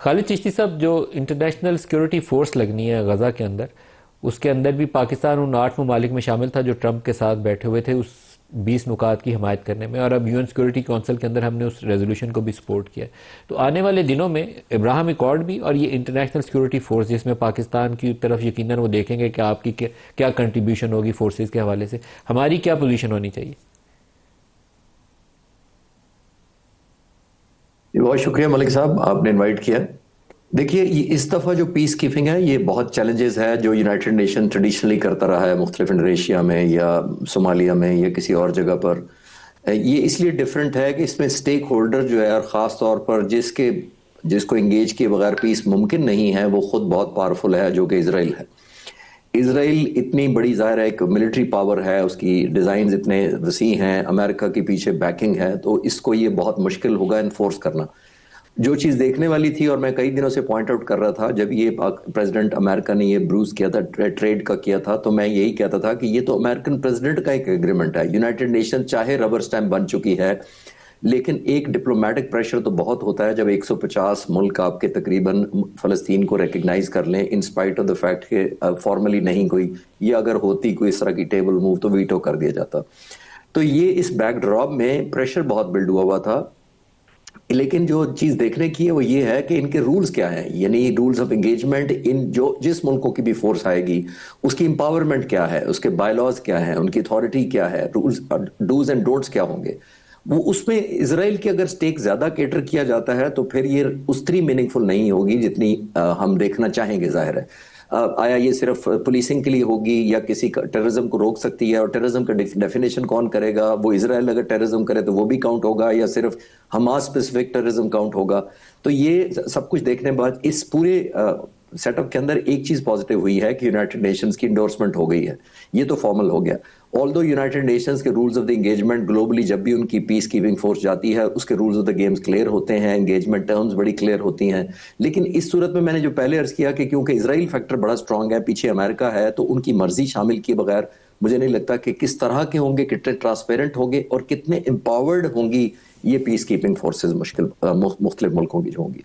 خالد چشتی صاحب، جو international security force لگنی ہے غزہ کے اندر، اس کے اندر بھی پاکستان ان 8 ممالک میں شامل تھا جو ٹرمپ کے ساتھ بیٹھے ہوئے تھے اس 20 نکات کی حمایت کرنے میں، اور اب UN سیکورٹی کونسل کے اندر ہم نے اس ریزولوشن کو بھی سپورٹ کیا. تو آنے والے دنوں میں ابراہیم ایکارڈ بھی اور یہ انٹرنیشنل سیکورٹی فورس، جس میں پاکستان کی طرف یقیناً وہ دیکھیں گے کہ آپ کی کیا کنٹریبیوشن ہوگی فورسز کے حوالے سے، ہماری کیا پوزیشن ہونی چاہیے؟ بہت شکریہ ملک صاحب، آپ نے انوائٹ کیا. دیکھیے، اس دفعہ جو پیس کیپنگ ہے یہ بہت چیلنجز ہے جو یونائٹڈ نیشن ٹریڈیشنلی کرتا رہا ہے مختلف انڈونیشیا میں یا صومالیہ میں یا کسی اور جگہ پر. یہ اس لیے ڈیفرنٹ ہے کہ اس میں سٹیک ہولڈر جو ہے، اور خاص طور پر جس کو انگیج کیے بغیر پیس ممکن نہیں ہے، وہ خود بہت پاورفل ہے، جو کہ اسرائیل ہے. اسرائیل اتنی بڑی، ظاہر ہے ایک ملٹری پاور ہے، اس کی ڈیزائنز اتنے وسیع ہیں، امریکہ کے پیچھے بیکنگ ہے، تو اس کو یہ بہت مشکل ہوگا انفورس کرنا. جو چیز دیکھنے والی تھی، اور میں کئی دنوں سے پوائنٹ آؤٹ کر رہا تھا، جب یہ پریزیڈنٹ امریکہ نے یہ بروز کیا تھا، ٹریڈ کا کیا تھا، تو میں یہی کہتا تھا کہ یہ تو امریکن پریزیڈنٹ کا ایک ایگریمنٹ ہے. یونائٹڈ نیشن چاہے ربر سٹیمپ بن چکی ہے، لیکن ایک ڈپلومیٹک پریشر تو بہت ہوتا ہے جب 150 ملک آپ کے تقریباً فلسطین کو ریکگنائز کر لیں، in spite of the fact کہ فارملی نہیں کوئی، یا اگر ہوتی کوئی اس طرح کی ٹیبل موو تو ویٹو کر دیا جاتا. تو یہ اس بیک ڈراپ میں پریشر بہت بلڈ ہوا تھا. لیکن جو چیز دیکھنے کی ہے وہ یہ ہے کہ ان کے رولز کیا ہیں، یعنی رولز آف انگیجمنٹ. جس ملکوں کی بھی فورس آئے گی اس کی امپاورمنٹ کیا ہے، اس کے بائی لاز کیا ہیں، ان کی اتھارٹی کیا ہے، رولز ڈوز اینڈ ڈونٹس کیا ہوں گے. وہ اس میں اسرائیل کی اگر سٹیک زیادہ کیٹر کیا جاتا ہے تو پھر یہ اتنی میننگ فل نہیں ہوگی جتنی ہم دیکھنا چاہیں گے. ظاہر ہے آیا یہ صرف پولیسنگ کے لیے ہوگی یا کسی کا ٹیررزم کو روک سکتی ہے، اور ٹیررزم کا ڈیفینیشن کون کرے گا؟ وہ اسرائیل اگر ٹیررزم کرے تو وہ بھی کاؤنٹ ہوگا، یا صرف حماس اسپیسیفک ٹیررزم کاؤنٹ ہوگا؟ تو یہ سب کچھ دیکھنے بعد اس پورے سیٹ اپ کے اندر ایک چیز پازیٹیو ہوئی ہے کہ یونائٹڈ نیشنز کی انڈورسمنٹ ہو گئی ہے. یہ تو فارمل ہو گیا. آلدو یونائٹڈ نیشنز کے rules of the engagement globally جب بھی ان کی پیس کیپنگ فورس جاتی ہے، اس کے rules of the games clear ہوتے ہیں، انگیجمنٹ ٹرمز بڑی کلیئر ہوتی ہیں. لیکن اس صورت میں نے جو پہلے عرض کیا کہ کیونکہ اسرائیل فیکٹر بڑا اسٹرانگ ہے، پیچھے امریکہ ہے، تو ان کی مرضی شامل کیے بغیر مجھے نہیں لگتا کہ کس طرح کے ہوں گے، کتنے ٹرانسپیرنٹ ہوں گے، اور کتنے امپاورڈ ہوں گی یہ پیس کیپنگ فورسز مختلف ملکوں کی جو ہوں گی.